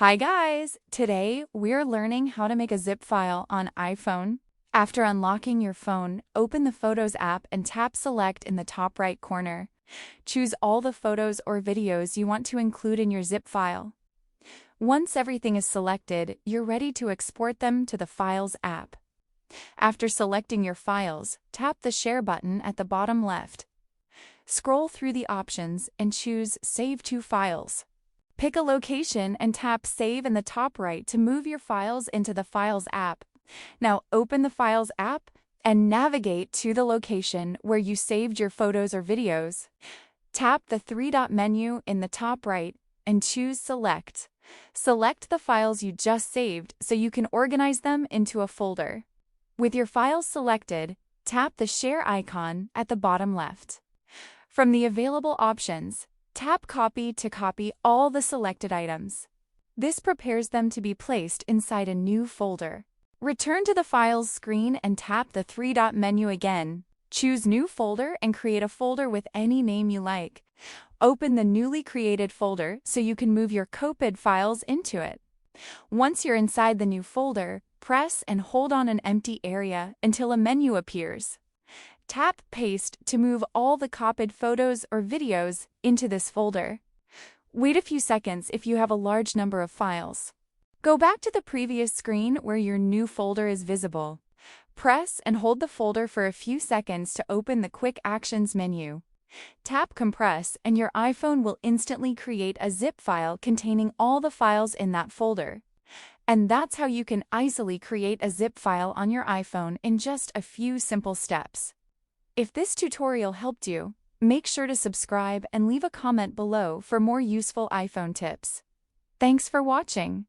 Hi guys! Today, we're learning how to make a zip file on iPhone. After unlocking your phone, open the Photos app and tap Select in the top right corner. Choose all the photos or videos you want to include in your zip file. Once everything is selected, you're ready to export them to the Files app. After selecting your files, tap the Share button at the bottom left. Scroll through the options and choose Save to Files. Pick a location and tap Save in the top right to move your files into the Files app. Now open the Files app and navigate to the location where you saved your photos or videos. Tap the three-dot menu in the top right and choose Select. Select the files you just saved so you can organize them into a folder. With your files selected, tap the Share icon at the bottom left. From the available options, tap Copy to copy all the selected items. This prepares them to be placed inside a new folder. Return to the Files screen and tap the three-dot menu again. Choose New Folder and create a folder with any name you like. Open the newly created folder so you can move your copied files into it. Once you're inside the new folder, press and hold on an empty area until a menu appears. Tap Paste to move all the copied photos or videos into this folder. Wait a few seconds if you have a large number of files. Go back to the previous screen where your new folder is visible. Press and hold the folder for a few seconds to open the Quick Actions menu. Tap Compress and your iPhone will instantly create a zip file containing all the files in that folder. And that's how you can easily create a zip file on your iPhone in just a few simple steps. If this tutorial helped you, make sure to subscribe and leave a comment below for more useful iPhone tips. Thanks for watching.